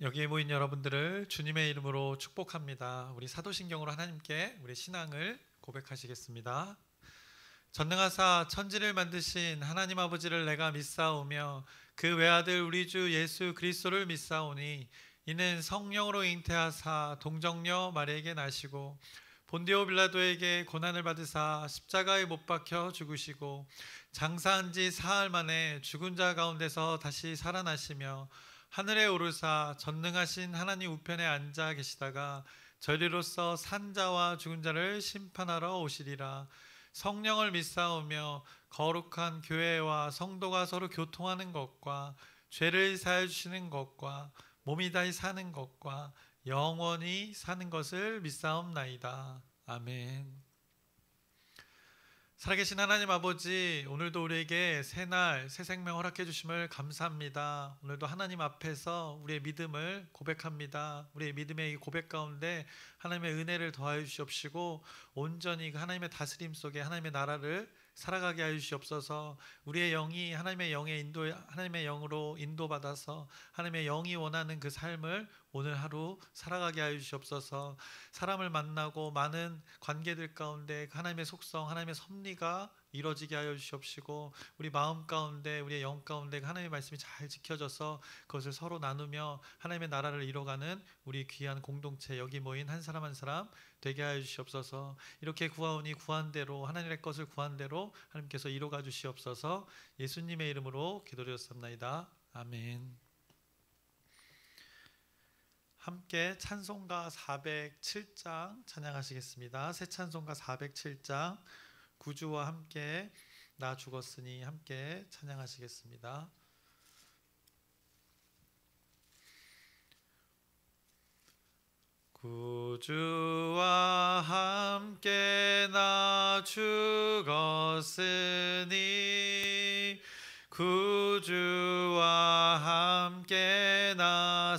여기에 모인 여러분들을 주님의 이름으로 축복합니다. 우리 사도신경으로 하나님께 우리 신앙을 고백하시겠습니다. 전능하사 천지를 만드신 하나님 아버지를 내가 믿사오며 그 외아들 우리 주 예수 그리스도를 믿사오니 이는 성령으로 잉태하사 동정녀 마리에게 나시고 본디오 빌라도에게 고난을 받으사 십자가에 못 박혀 죽으시고 장사한 지 사흘 만에 죽은 자 가운데서 다시 살아나시며 하늘에 오르사 전능하신 하나님 우편에 앉아 계시다가 저리로서 산 자와 죽은 자를 심판하러 오시리라. 성령을 믿사오며 거룩한 교회와 성도가 서로 교통하는 것과 죄를 사해 주시는 것과 몸이 다시 사는 것과 영원히 사는 것을 믿사옵나이다. 아멘. 살아계신 하나님 아버지, 오늘도 우리에게 새날 새 생명 허락해 주심을 감사합니다. 오늘도 하나님 앞에서 우리의 믿음을 고백합니다. 우리의 믿음의 이 고백 가운데 하나님의 은혜를 더하여 주시옵시고 온전히 하나님의 다스림 속에 하나님의 나라를 살아가게 하여 주시옵소서. 우리의 영이 하나님의 하나님의 영으로 인도받아서 하나님의 영이 원하는 그 삶을 오늘 하루 살아가게 하여 주시옵소서. 사람을 만나고 많은 관계들 가운데 하나님의 속성, 하나님의 섭리가 이루어지게 하여 주시옵시고 우리 마음 가운데, 우리의 영 가운데 하나님의 말씀이 잘 지켜져서 그것을 서로 나누며 하나님의 나라를 이뤄가는 우리 귀한 공동체, 여기 모인 한 사람 한 사람 되게 하여 주시옵소서. 이렇게 구하오니 구한 대로, 하나님의 것을 구한 대로 하나님께서 이루어가 주시옵소서. 예수님의 이름으로 기도드렸습니다. 아멘. 함께 찬송가 407장 찬양하시겠습니다. 새 찬송가 407장 구주와 함께 나 죽었으니 함께 찬양하시겠습니다. 구주와 함께 나 죽었으니 구주와 함께 나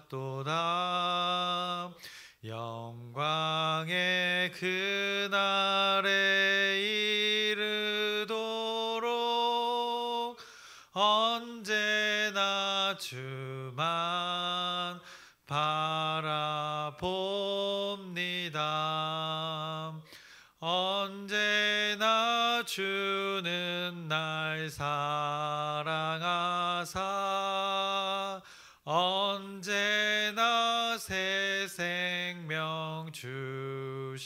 살았도다. 영광의 그날에 이르도록 언제나 주만 바라봅니다. 언제나 주는 날 사랑하사 언제나 새 생명 주시나니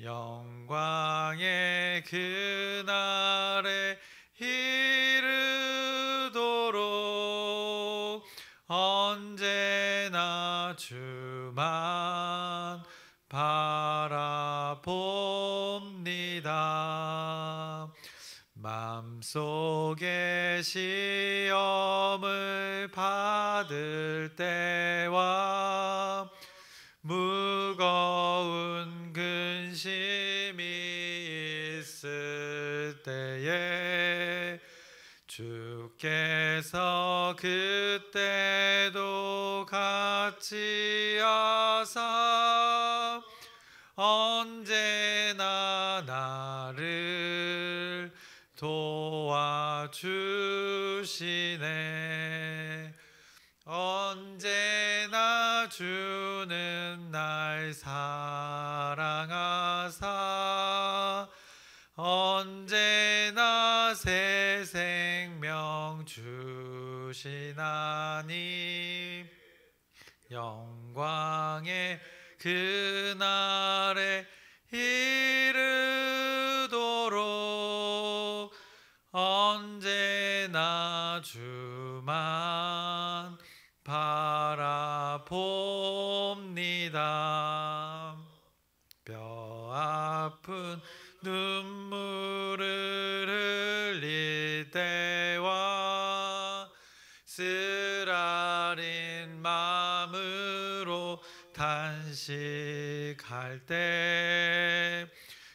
영광의 그날에 이르도록 언제나 주만 바라봅니다. 맘속에 시험을 받을 때와 무거운 근심이 있을 때에 주께서 그때도 같이 하사 언제나 나를 도와주시네. 언제나 주는 날 사랑하사 언제나 새 생명 주시나니 영광의 그날에 이르도록 언제나 주만 바라봅니다. 뼈 아픈 눈물을 흘릴 때와 쓰라린 마음으로 탄식할 때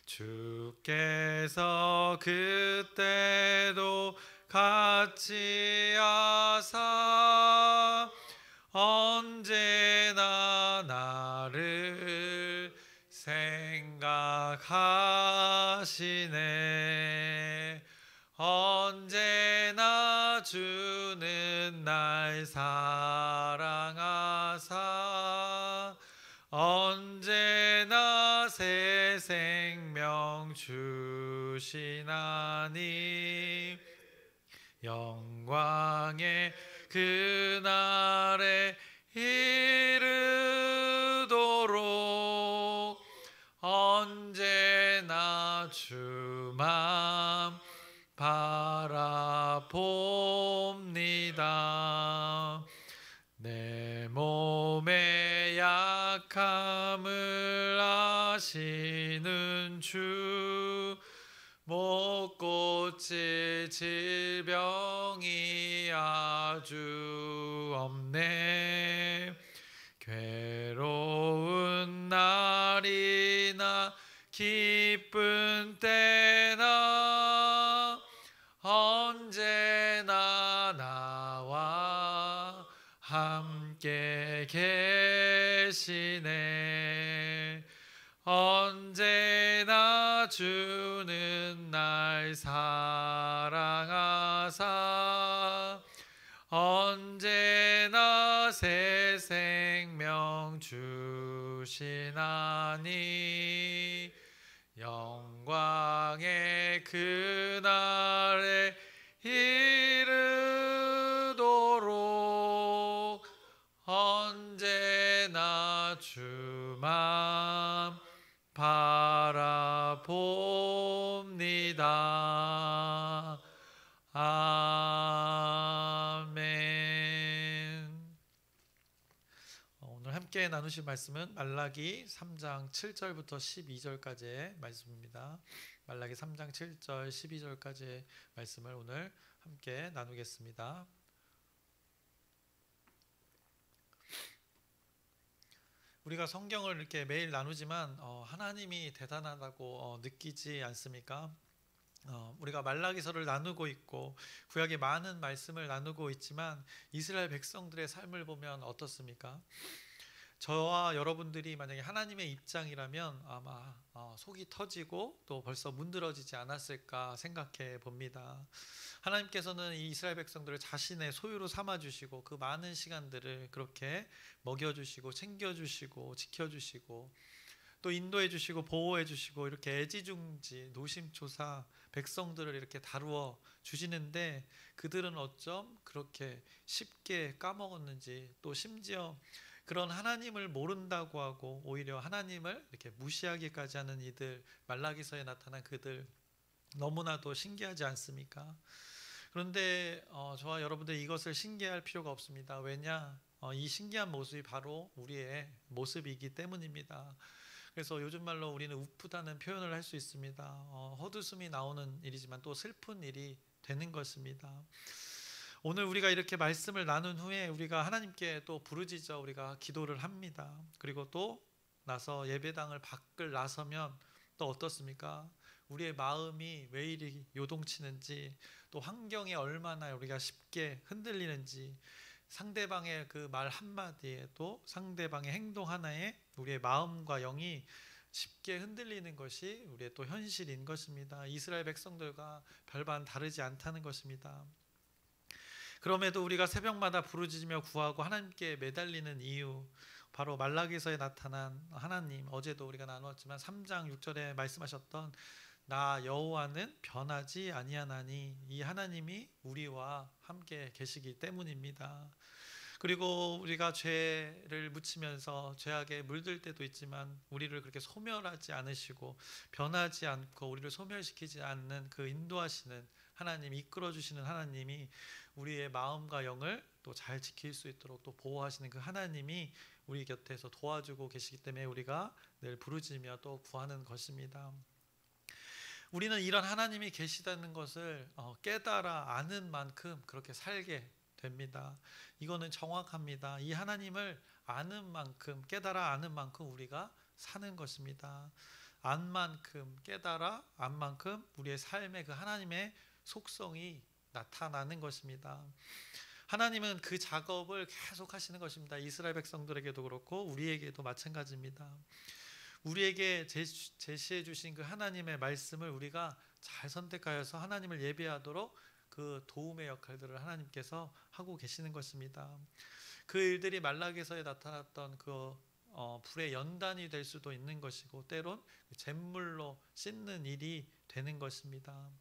주께서 그때도 같이 하사 언제나 나를 생각하시네. 언제나 주는 날 사랑하사 언제나 새 생명 주시나니 영광의 그날에 이르도록 언제나 주만 바라봅니다. 내 몸의 약함을 아시는 주 못 고칠 질병이 아주 없네. 괴로운 날이나 기쁜 때나 언제나 나와 함께 계시네. 언제나 주는 날 사랑하사 언제나 새 생명 주시나니 영광의 그날에 이르도록 언제나 주만 바라봅니다. 아멘. 오늘 함께 나누실 말씀은 말라기 3장 7절부터 12절까지의 말씀입니다. 말라기 3장 7절 12절까지의 말씀을 오늘 함께 나누겠습니다. 우리가 성경을 이렇게 매일 나누지만 하나님이 대단하다고 느끼지 않습니까? 우리가 말라기서를 나누고 있고 구약의 많은 말씀을 나누고 있지만 이스라엘 백성들의 삶을 보면 어떻습니까? 저와 여러분들이 만약에 하나님의 입장이라면 아마 속이 터지고 또 벌써 문드러지지 않았을까 생각해 봅니다. 하나님께서는 이 이스라엘 백성들을 자신의 소유로 삼아주시고 그 많은 시간들을 그렇게 먹여주시고 챙겨주시고 지켜주시고 또 인도해주시고 보호해주시고 이렇게 애지중지 노심초사 백성들을 이렇게 다루어 주시는데 그들은 어쩜 그렇게 쉽게 까먹었는지 또 심지어 그런 하나님을 모른다고 하고 오히려 하나님을 이렇게 무시하기까지 하는 이들, 말라기서에 나타난 그들 너무나도 신기하지 않습니까? 그런데 저와 여러분들 이것을 신기할 필요가 없습니다. 왜냐? 이 신기한 모습이 바로 우리의 모습이기 때문입니다. 그래서 요즘 말로 우리는 우프다는 표현을 할 수 있습니다. 헛웃음이 나오는 일이지만 또 슬픈 일이 되는 것입니다. 오늘 우리가 이렇게 말씀을 나눈 후에 우리가 하나님께 또 부르짖어 우리가 기도를 합니다. 그리고 또 나서 예배당을 밖을 나서면 또 어떻습니까? 우리의 마음이 왜 이리 요동치는지 또 환경에 얼마나 우리가 쉽게 흔들리는지 상대방의 그 말 한마디에 또 상대방의 행동 하나에 우리의 마음과 영이 쉽게 흔들리는 것이 우리의 또 현실인 것입니다. 이스라엘 백성들과 별반 다르지 않다는 것입니다. 그럼에도 우리가 새벽마다 부르짖으며 구하고 하나님께 매달리는 이유 바로 말라기서에 나타난 하나님, 어제도 우리가 나누었지만 3장 6절에 말씀하셨던 나 여호와는 변하지 아니하나니 이 하나님이 우리와 함께 계시기 때문입니다. 그리고 우리가 죄를 묻히면서 죄악에 물들 때도 있지만 우리를 그렇게 소멸하지 않으시고 변하지 않고 우리를 소멸시키지 않는 그 인도하시는 하나님, 이끌어주시는 하나님이 우리의 마음과 영을 또 잘 지킬 수 있도록 또 보호하시는 그 하나님이 우리 곁에서 도와주고 계시기 때문에 우리가 늘 부르짖으며 또 구하는 것입니다. 우리는 이런 하나님이 계시다는 것을 깨달아 아는 만큼 그렇게 살게 됩니다. 이거는 정확합니다. 이 하나님을 아는 만큼 깨달아 아는 만큼 우리가 사는 것입니다. 안 만큼 깨달아 안 만큼 우리의 삶에 그 하나님의 속성이 나타나는 것입니다. 하나님은 그 작업을 계속 하시는 것입니다. 이스라엘 백성들에게도 그렇고 우리에게도 마찬가지입니다. 우리에게 제시해 주신 그 하나님의 말씀을 우리가 잘 선택하여서 하나님을 예배하도록 그 도움의 역할들을 하나님께서 하고 계시는 것입니다. 그 일들이 말라기서에 나타났던 그 불의 연단이 될 수도 있는 것이고, 때론 잿물로 씻는 일이 되는 것입니다.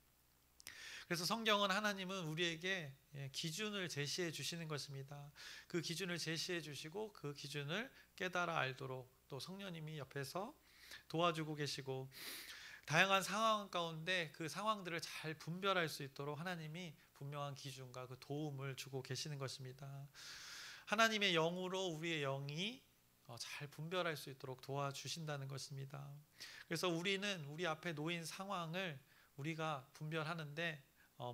그래서 성경은 하나님은 우리에게 기준을 제시해 주시는 것입니다. 그 기준을 제시해 주시고 그 기준을 깨달아 알도록 또 성령님이 옆에서 도와주고 계시고, 다양한 상황 가운데 그 상황들을 잘 분별할 수 있도록 하나님이 분명한 기준과 그 도움을 주고 계시는 것입니다. 하나님의 영으로 우리의 영이 잘 분별할 수 있도록 도와주신다는 것입니다. 그래서 우리는 우리 앞에 놓인 상황을 우리가 분별하는데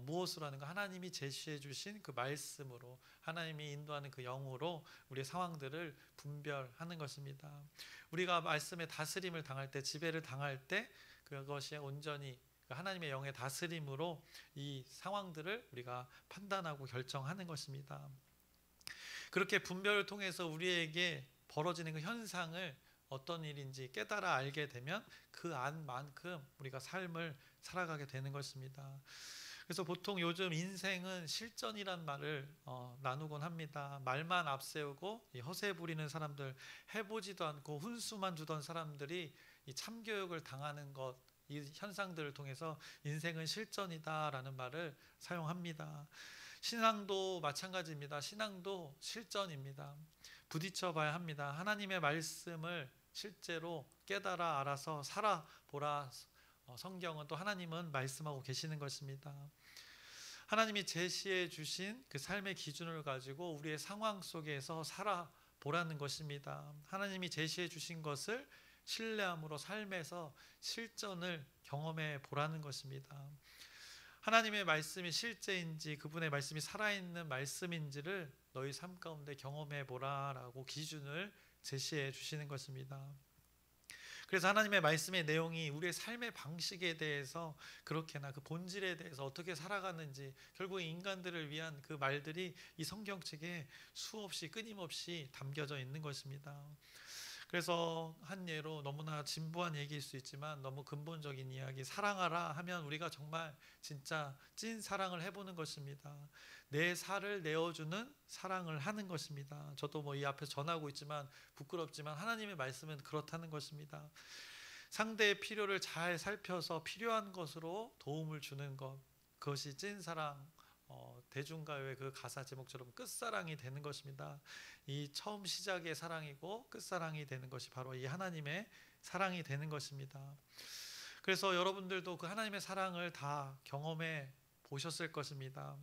무엇으로 하는가? 하나님이 제시해 주신 그 말씀으로, 하나님이 인도하는 그 영으로 우리의 상황들을 분별하는 것입니다. 우리가 말씀의 다스림을 당할 때, 지배를 당할 때 그것이 온전히 하나님의 영의 다스림으로 이 상황들을 우리가 판단하고 결정하는 것입니다. 그렇게 분별을 통해서 우리에게 벌어지는 그 현상을 어떤 일인지 깨달아 알게 되면 그 안만큼 우리가 삶을 살아가게 되는 것입니다. 그래서 보통 요즘 인생은 실전이란 말을 나누곤 합니다. 말만 앞세우고 허세 부리는 사람들, 해보지도 않고 훈수만 두던 사람들이 이 참교육을 당하는 것, 이 현상들을 통해서 인생은 실전이다라는 말을 사용합니다. 신앙도 마찬가지입니다. 신앙도 실전입니다. 부딪혀 봐야 합니다. 하나님의 말씀을 실제로 깨달아 알아서 살아보라. 성경은 또 하나님은 말씀하고 계시는 것입니다. 하나님이 제시해 주신 그 삶의 기준을 가지고 우리의 상황 속에서 살아보라는 것입니다. 하나님이 제시해 주신 것을 신뢰함으로 삶에서 실전을 경험해 보라는 것입니다. 하나님의 말씀이 실제인지 그분의 말씀이 살아있는 말씀인지를 너희 삶 가운데 경험해 보라라고 기준을 제시해 주시는 것입니다. 그래서 하나님의 말씀의 내용이 우리의 삶의 방식에 대해서, 그렇게나 그 본질에 대해서 어떻게 살아가는지, 결국 인간들을 위한 그 말들이 이 성경책에 수없이 끊임없이 담겨져 있는 것입니다. 그래서 한 예로, 너무나 진부한 얘기일 수 있지만 너무 근본적인 이야기, 사랑하라 하면 우리가 정말 진짜 찐 사랑을 해보는 것입니다. 내 살을 내어주는 사랑을 하는 것입니다. 저도 뭐 이 앞에서 전하고 있지만 부끄럽지만 하나님의 말씀은 그렇다는 것입니다. 상대의 필요를 잘 살펴서 필요한 것으로 도움을 주는 것, 그것이 찐 사랑, 대중가요의 그 가사 제목처럼 끝사랑이 되는 것입니다. 이 처음 시작의 사랑이고 끝사랑이 되는 것이 바로 이 하나님의 사랑이 되는 것입니다. 그래서 여러분들도 그 하나님의 사랑을 다 경험해 보셨을 것입니다.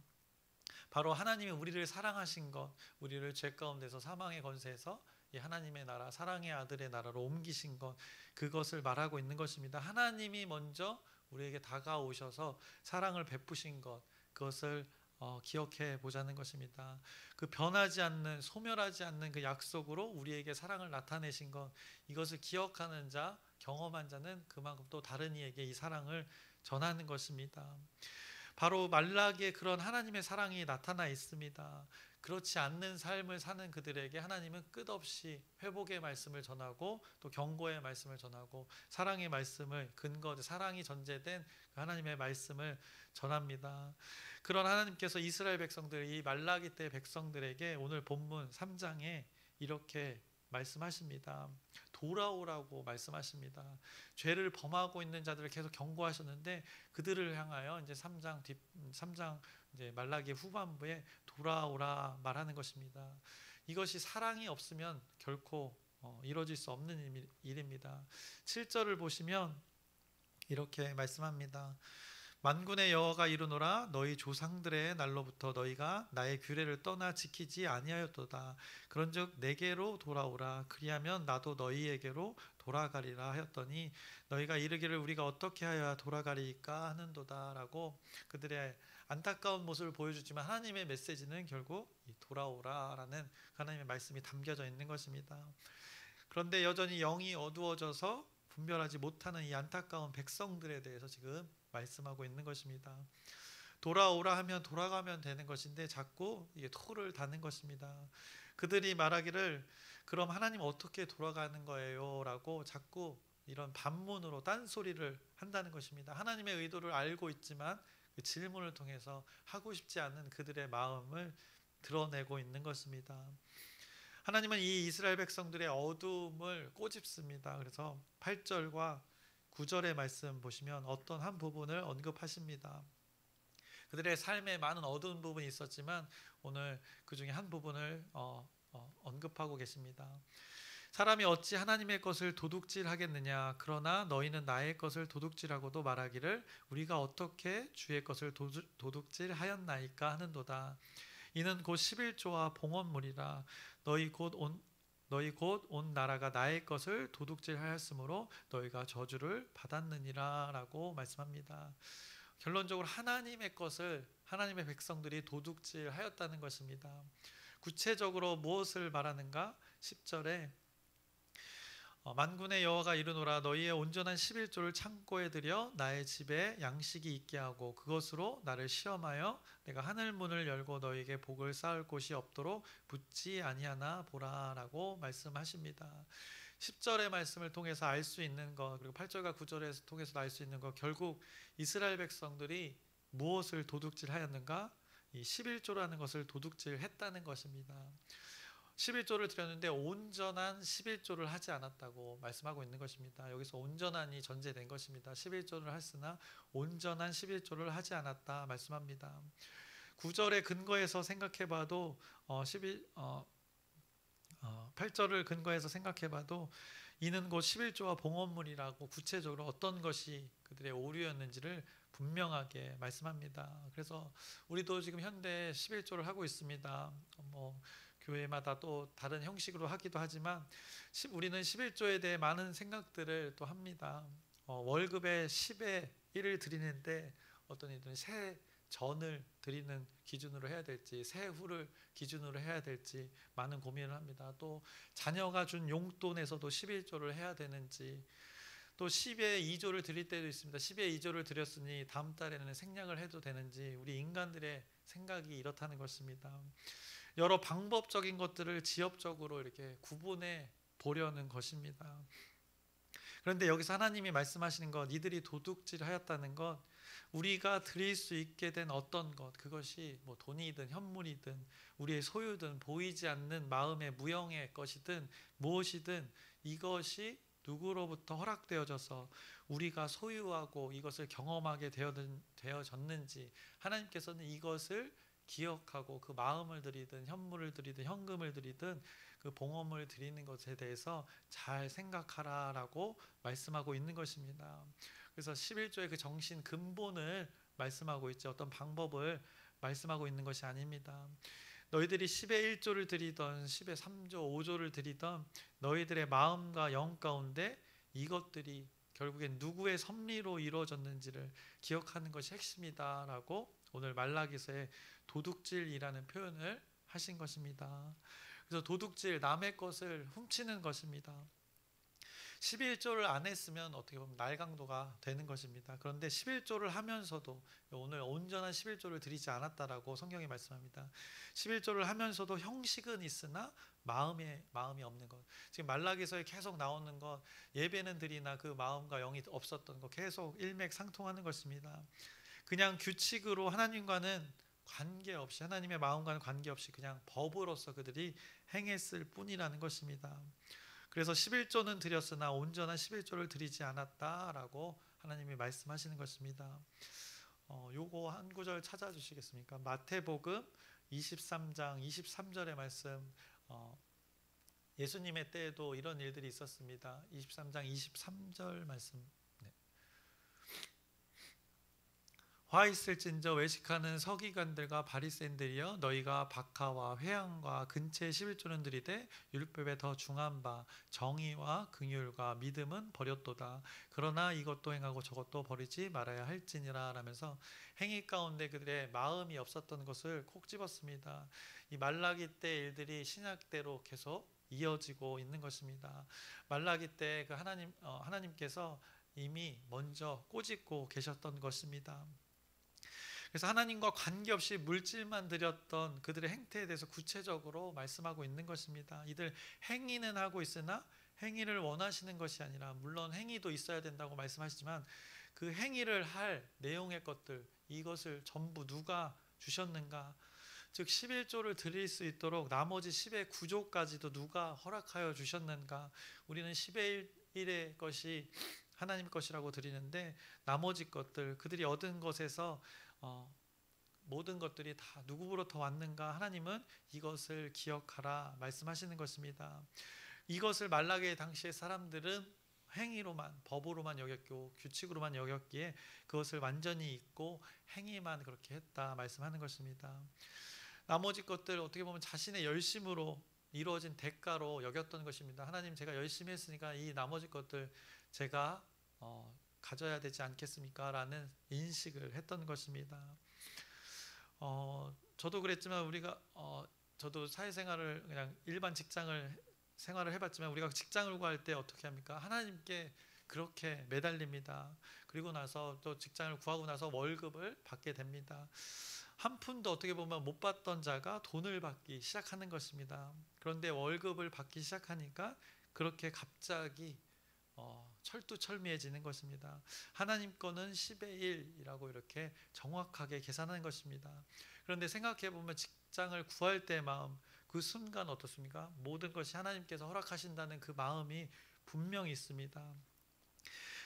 바로 하나님이 우리를 사랑하신 것, 우리를 죄 가운데서 사망의 권세에서 이 하나님의 나라, 사랑의 아들의 나라로 옮기신 것, 그것을 말하고 있는 것입니다. 하나님이 먼저 우리에게 다가오셔서 사랑을 베푸신 것, 그것을 기억해 보자는 것입니다. 그 변하지 않는, 소멸하지 않는 그 약속으로 우리에게 사랑을 나타내신 것, 이것을 기억하는 자, 경험한 자는 그만큼 또 다른 이에게 이 사랑을 전하는 것입니다. 바로 말라기에 그런 하나님의 사랑이 나타나 있습니다. 그렇지 않는 삶을 사는 그들에게 하나님은 끝없이 회복의 말씀을 전하고 또 경고의 말씀을 전하고 사랑의 말씀을 사랑이 전제된 하나님의 말씀을 전합니다. 그런 하나님께서 이스라엘 백성들, 이 말라기 때 백성들에게 오늘 본문 3장에 이렇게 말씀하십니다. 돌아오라고 말씀하십니다. 죄를 범하고 있는 자들을 계속 경고하셨는데 그들을 향하여 이제 3장 이제 말라기 후반부에 돌아오라 말하는 것입니다. 이것이 사랑이 없으면 결코 이루어질 수 없는 일입니다. 7절을 보시면 이렇게 말씀합니다. 만군의 여호와가 이르노라, 너희 조상들의 날로부터 너희가 나의 규례를 떠나 지키지 아니하였도다. 그런즉 내게로 돌아오라, 그리하면 나도 너희에게로 돌아가리라 하였더니 너희가 이르기를 우리가 어떻게 하여야 돌아가리까 하는도다 라고 그들의 안타까운 모습을 보여주지만 하나님의 메시지는 결국 돌아오라라는 하나님의 말씀이 담겨져 있는 것입니다. 그런데 여전히 영이 어두워져서 분별하지 못하는 이 안타까운 백성들에 대해서 지금 말씀하고 있는 것입니다. 돌아오라 하면 돌아가면 되는 것인데 자꾸 이게 토를 다는 것입니다. 그들이 말하기를 그럼 하나님 어떻게 돌아가는 거예요? 라고 자꾸 이런 반문으로 딴소리를 한다는 것입니다. 하나님의 의도를 알고 있지만 그 질문을 통해서 하고 싶지 않은 그들의 마음을 드러내고 있는 것입니다. 하나님은 이 이스라엘 백성들의 어두움을 꼬집습니다. 그래서 8절과 9절의 말씀 보시면 어떤 한 부분을 언급하십니다. 그들의 삶에 많은 어두운 부분이 있었지만 오늘 그 중에 한 부분을 언급하고 계십니다. 사람이 어찌 하나님의 것을 도둑질하겠느냐? 그러나 너희는 나의 것을 도둑질하고도 말하기를 우리가 어떻게 주의 것을 도둑질하였나이까 하는도다. 이는 곧 11조와 봉헌물이라. 너희 곧 온 나라가 나의 것을 도둑질하였으므로 너희가 저주를 받았느니라 라고 말씀합니다. 결론적으로 하나님의 것을 하나님의 백성들이 도둑질하였다는 것입니다. 구체적으로 무엇을 말하는가? 10절에 만군의 여호와가 이르노라 너희의 온전한 11조를 창고에 들여 나의 집에 양식이 있게 하고 그것으로 나를 시험하여 내가 하늘 문을 열고 너희에게 복을 쌓을 곳이 없도록 붙지 아니하나 보라라고 말씀하십니다. 10절의 말씀을 통해서 알 수 있는 것, 그리고 8절과 9절에서 통해서 알 수 있는 것, 결국 이스라엘 백성들이 무엇을 도둑질하였는가? 이 11조라는 것을 도둑질했다는 것입니다. 11조를 드렸는데 온전한 11조를 하지 않았다고 말씀하고 있는 것입니다. 여기서 온전한이 전제된 것입니다. 11조를 했으나 온전한 11조를 하지 않았다 말씀합니다. 9절의 근거에서 생각해봐도 8절을 근거해서 생각해봐도 이는 곧 11조와 봉헌물이라고 구체적으로 어떤 것이 그들의 오류였는지를 분명하게 말씀합니다. 그래서 우리도 지금 현대 11조를 하고 있습니다. 교회마다 또 다른 형식으로 하기도 하지만 우리는 11조에 대해 많은 생각들을 또 합니다. 월급의 10의 1을 드리는데 어떤 이들은 새 전을 드리는 기준으로 해야 될지 새 후를 기준으로 해야 될지 많은 고민을 합니다. 또 자녀가 준 용돈에서도 11조를 해야 되는지 또 10의 2조를 드릴 때도 있습니다. 10의 2조를 드렸으니 다음 달에는 생략을 해도 되는지 우리 인간들의 생각이 이렇다는 것입니다. 여러 방법적인 것들을 지엽적으로 이렇게 구분해 보려는 것입니다. 그런데 여기서 하나님이 말씀하시는 것, 이들이 도둑질하였다는 것, 우리가 드릴 수 있게 된 어떤 것, 그것이 돈이든 현물이든 우리의 소유든 보이지 않는 마음의 무형의 것이든 무엇이든 이것이 누구로부터 허락되어져서 우리가 소유하고 이것을 경험하게 되어졌는지 하나님께서는 이것을 기억하고 그 마음을 드리든 현물을 드리든 현금을 드리든 그 봉헌을 드리는 것에 대해서 잘 생각하라라고 말씀하고 있는 것입니다. 그래서 11조의 그 정신 근본을 말씀하고 있죠. 어떤 방법을 말씀하고 있는 것이 아닙니다. 너희들이 10의 1조를 드리던 10의 3조 5조를 드리던 너희들의 마음과 영 가운데 이것들이 결국엔 누구의 섭리로 이루어졌는지를 기억하는 것이 핵심이다라고 오늘 말라기서의 도둑질이라는 표현을 하신 것입니다. 그래서 도둑질, 남의 것을 훔치는 것입니다. 11조를 안 했으면 어떻게 보면 날강도가 되는 것입니다. 그런데 11조를 하면서도 오늘 온전한 11조를 드리지 않았다라고 성경이 말씀합니다. 11조를 하면서도 형식은 있으나 마음이 없는 것. 지금 말라기서에 계속 나오는 것, 예배는 드리나 그 마음과 영이 없었던 것 계속 일맥상통하는 것입니다. 그냥 규칙으로 하나님과는 관계없이 하나님의 마음과는 관계없이 그냥 법으로서 그들이 행했을 뿐이라는 것입니다. 그래서 11조는 드렸으나 온전한 11조를 드리지 않았다라고 하나님이 말씀하시는 것입니다. 요거 한 구절 찾아주시겠습니까? 마태복음 23장 23절의 말씀. 예수님의 때에도 이런 일들이 있었습니다. 23장 23절 말씀. 화 있을진저 외식하는 서기관들과 바리새인들이여 너희가 박하와 회향과 근체의 11조는 드리되 율법에 더 중한 바 정의와 긍휼과 믿음은 버렸도다. 그러나 이것도 행하고 저것도 버리지 말아야 할지니라 라면서 행위 가운데 그들의 마음이 없었던 것을 콕 집었습니다. 이 말라기 때 일들이 신약 때로 계속 이어지고 있는 것입니다. 말라기 때 그 하나님께서 이미 먼저 꼬집고 계셨던 것입니다. 그래서 하나님과 관계없이 물질만 드렸던 그들의 행태에 대해서 구체적으로 말씀하고 있는 것입니다. 이들 행위는 하고 있으나 행위를 원하시는 것이 아니라 물론 행위도 있어야 된다고 말씀하시지만 그 행위를 할 내용의 것들 이것을 전부 누가 주셨는가? 즉 11조를 드릴 수 있도록 나머지 10의 9조까지도 누가 허락하여 주셨는가? 우리는 10의 1의 것이 하나님 것이라고 드리는데 나머지 것들, 그들이 얻은 것에서 모든 것들이 다 누구로부터 왔는가? 하나님은 이것을 기억하라 말씀하시는 것입니다. 이것을 말라기의 당시의 사람들은 행위로만, 법으로만 여겼고 규칙으로만 여겼기에 그것을 완전히 잊고 행위만 그렇게 했다 말씀하는 것입니다. 나머지 것들 어떻게 보면 자신의 열심으로 이루어진 대가로 여겼던 것입니다. 하나님, 제가 열심히 했으니까 이 나머지 것들 제가 가져야 되지 않겠습니까? 라는 인식을 했던 것입니다. 저도 그랬지만 저도 사회생활을 그냥 일반 생활을 해봤지만 우리가 직장을 구할 때 어떻게 합니까? 하나님께 그렇게 매달립니다. 그리고 나서 또 직장을 구하고 나서 월급을 받게 됩니다. 한 푼도 어떻게 보면 못 받던 자가 돈을 받기 시작하는 것입니다. 그런데 월급을 받기 시작하니까 그렇게 갑자기 철두철미해지는 것입니다. 하나님 거는 10의 1이라고 이렇게 정확하게 계산하는 것입니다. 그런데 생각해 보면 직장을 구할 때 마음, 그 순간 어떻습니까? 모든 것이 하나님께서 허락하신다는 그 마음이 분명히 있습니다.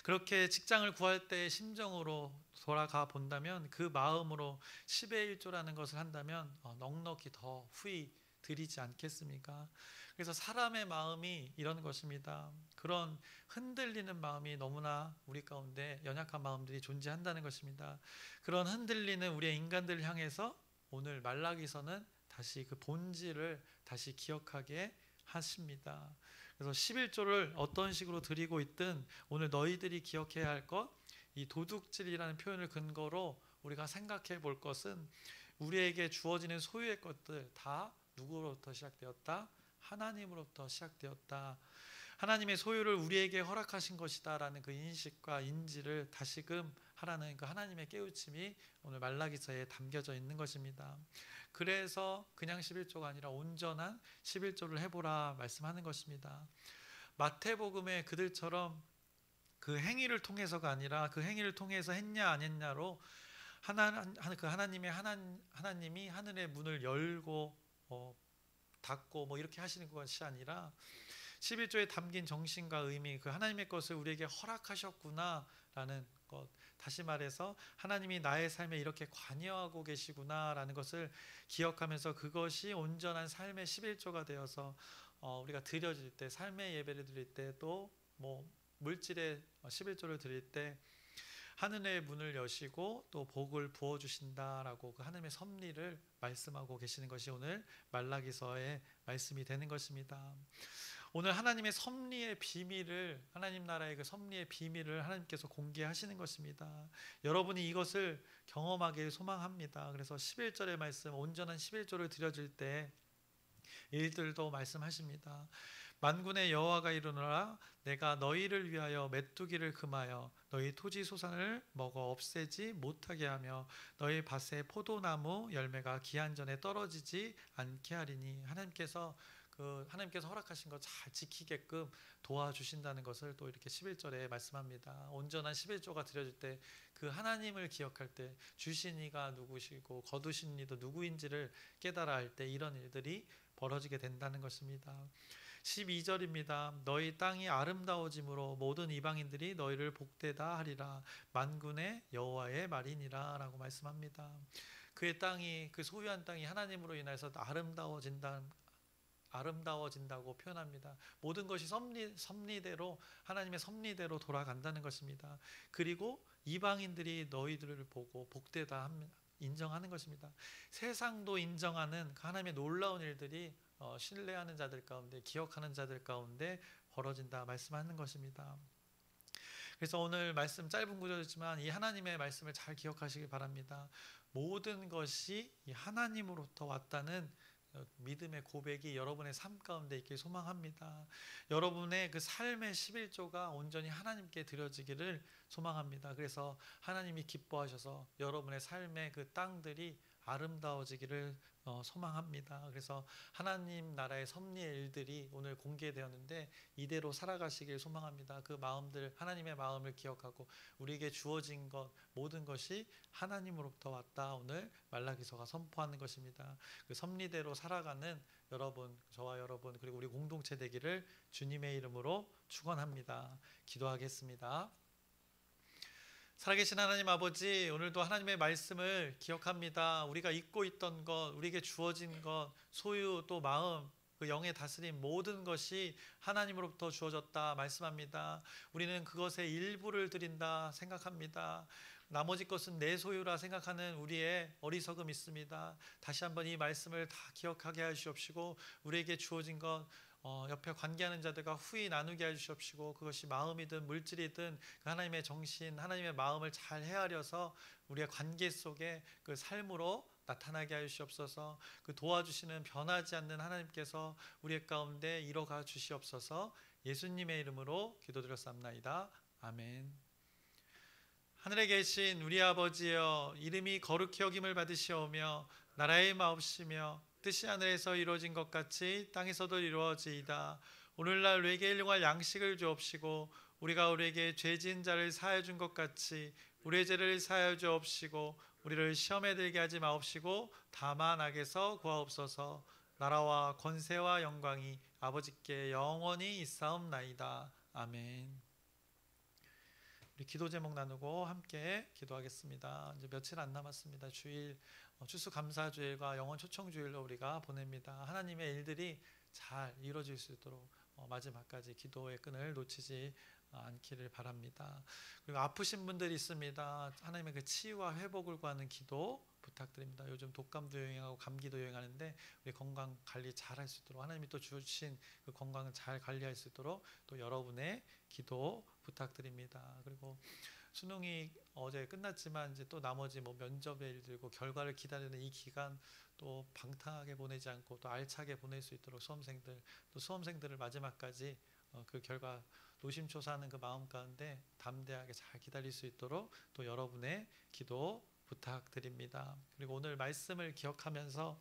그렇게 직장을 구할 때의 심정으로 돌아가 본다면, 그 마음으로 10의 1조라는 것을 한다면 넉넉히 더 후히 드리지 않겠습니까? 그래서 사람의 마음이 이런 것입니다. 그런 흔들리는 마음이 너무나 우리 가운데 연약한 마음들이 존재한다는 것입니다. 그런 흔들리는 우리의 인간들을 향해서 오늘 말라기서는 다시 그 본질을 다시 기억하게 하십니다. 그래서 11조를 어떤 식으로 드리고 있든 오늘 너희들이 기억해야 할 것, 이 도둑질이라는 표현을 근거로 우리가 생각해 볼 것은 우리에게 주어지는 소유의 것들 다 누구로부터 시작되었다? 하나님으로부터 시작되었다. 하나님의 소유를 우리에게 허락하신 것이다 라는 그 인식과 인지를 다시금 하라는 그 하나님의 깨우침이 오늘 말라기서에 담겨져 있는 것입니다. 그래서 그냥 11조가 아니라 온전한 11조를 해보라 말씀하는 것입니다. 마태복음에 그들처럼 그 행위를 통해서가 아니라 그 행위를 통해서 했냐 안 했냐로 하나님이 하늘의 문을 열고 닫고 이렇게 하시는 것이 아니라 11조에 담긴 정신과 의미, 그 하나님의 것을 우리에게 허락하셨구나 라는 것, 다시 말해서 하나님이 나의 삶에 이렇게 관여하고 계시구나 라는 것을 기억하면서 그것이 온전한 삶의 11조가 되어서 우리가 드려질 때, 삶의 예배를 드릴 때, 또 물질의 11조를 드릴 때 하늘의 문을 여시고 또 복을 부어주신다라고 그 하나님의 섭리를 말씀하고 계시는 것이 오늘 말라기서의 말씀이 되는 것입니다. 오늘 하나님의 섭리의 비밀을, 하나님 나라의 그 섭리의 비밀을 하나님께서 공개하시는 것입니다. 여러분이 이것을 경험하길 소망합니다. 그래서 11절의 말씀, 온전한 11조를 드려질 때 일들도 말씀하십니다. 만군의 여호와가 이르노라, 내가 너희를 위하여 메뚜기를 금하여 너희 토지 소산을 먹어 없애지 못하게 하며 너희 밭에 포도나무 열매가 기한 전에 떨어지지 않게 하리니, 하나님께서 허락하신 것 잘 지키게끔 도와주신다는 것을 또 이렇게 11절에 말씀합니다. 온전한 11조가 드려질 때 그 하나님을 기억할 때, 주신 이가 누구시고 거두신 이도 누구인지를 깨달아 할 때 이런 일들이 벌어지게 된다는 것입니다. 12절입니다. 너희 땅이 아름다워짐으로 모든 이방인들이 너희를 복되다 하리라. 만군의 여호와의 말이니라 라고 말씀합니다. 그의 땅이, 그 소유한 땅이 하나님으로 인해서 아름다워진다고 표현합니다. 모든 것이 섭리대로, 하나님의 섭리대로 돌아간다는 것입니다. 그리고 이방인들이 너희들을 보고 복되다 인정하는 것입니다. 세상도 인정하는 하나님의 놀라운 일들이 신뢰하는 자들 가운데, 기억하는 자들 가운데 벌어진다 말씀하는 것입니다. 그래서 오늘 말씀 짧은 구절이지만 이 하나님의 말씀을 잘 기억하시기 바랍니다. 모든 것이 이 하나님으로부터 왔다는 믿음의 고백이 여러분의 삶 가운데 있길 소망합니다. 여러분의 그 삶의 11조가 온전히 하나님께 드려지기를 소망합니다. 그래서 하나님이 기뻐하셔서 여러분의 삶의 그 땅들이 아름다워지기를 소망합니다. 그래서 하나님 나라의 섭리의 일들이 오늘 공개되었는데 이대로 살아가시길 소망합니다. 그 마음들, 하나님의 마음을 기억하고 우리에게 주어진 것 모든 것이 하나님으로부터 왔다. 오늘 말라기서가 선포하는 것입니다. 그 섭리대로 살아가는 여러분, 저와 여러분, 그리고 우리 공동체 되기를 주님의 이름으로 축원합니다. 기도하겠습니다. 살아계신 하나님 아버지, 오늘도 하나님의 말씀을 기억합니다. 우리가 잊고 있던 것, 우리에게 주어진 것, 소유 또 마음, 그 영의 다스림 모든 것이 하나님으로부터 주어졌다 말씀합니다. 우리는 그것의 일부를 드린다 생각합니다. 나머지 것은 내 소유라 생각하는 우리의 어리석음이 있습니다. 다시 한번 이 말씀을 다 기억하게 하시옵시고 우리에게 주어진 것 옆에 관계하는 자들과 후히 나누게 해주시옵시고 그것이 마음이든 물질이든 그 하나님의 정신, 하나님의 마음을 잘 헤아려서 우리의 관계 속에 그 삶으로 나타나게 하시옵소서. 그 도와주시는 변하지 않는 하나님께서 우리 가운데 이뤄가 주시옵소서. 예수님의 이름으로 기도드렸사옵나이다. 아멘. 하늘에 계신 우리 아버지여, 이름이 거룩히 여김을 받으시오며 나라의 마옵시며 뜻이 하늘에서 이루어진 것 같이 땅에서도 이루어지이다. 오늘날 우리에게 일용할 양식을 주옵시고 우리가 우리에게 죄 지은 자를 사하여 준 것 같이 우리의 죄를 사하여 주옵시고 우리를 시험에 들게 하지 마옵시고 다만 악에서 구하옵소서. 나라와 권세와 영광이 아버지께 영원히 있사옵나이다. 아멘. 우리 기도 제목 나누고 함께 기도하겠습니다. 이제 며칠 안 남았습니다. 주일 추수감사주일과 영원 초청주일로 우리가 보냅니다. 하나님의 일들이 잘 이루어질 수 있도록 마지막까지 기도의 끈을 놓치지 않기를 바랍니다. 그리고 아프신 분들이 있습니다. 하나님의 그 치유와 회복을 구하는 기도 부탁드립니다. 요즘 독감도 유행하고 감기도 유행하는데 우리 건강 관리 잘 할 수 있도록 하나님이 또 주신 그 건강을 잘 관리할 수 있도록 또 여러분의 기도 부탁드립니다. 그리고 수능이 어제 끝났지만 이제 또 나머지 면접의 일들고 결과를 기다리는 이 기간 또 방탕하게 보내지 않고 또 알차게 보낼 수 있도록 수험생들을 마지막까지 그 결과 노심초사하는 그 마음 가운데 담대하게 잘 기다릴 수 있도록 또 여러분의 기도 부탁드립니다. 그리고 오늘 말씀을 기억하면서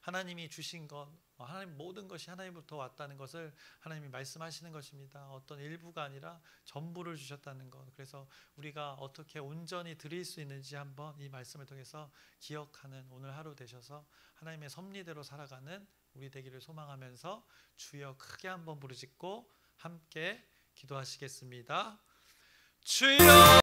하나님이 주신 것, 하나님 모든 것이 하나님부터 왔다는 것을 하나님이 말씀하시는 것입니다. 어떤 일부가 아니라 전부를 주셨다는 것. 그래서 우리가 어떻게 온전히 드릴 수 있는지 한번 이 말씀을 통해서 기억하는 오늘 하루 되셔서 하나님의 섭리대로 살아가는 우리 되기를 소망하면서 주여 크게 한번 부르짖고 함께 기도하시겠습니다. 주여!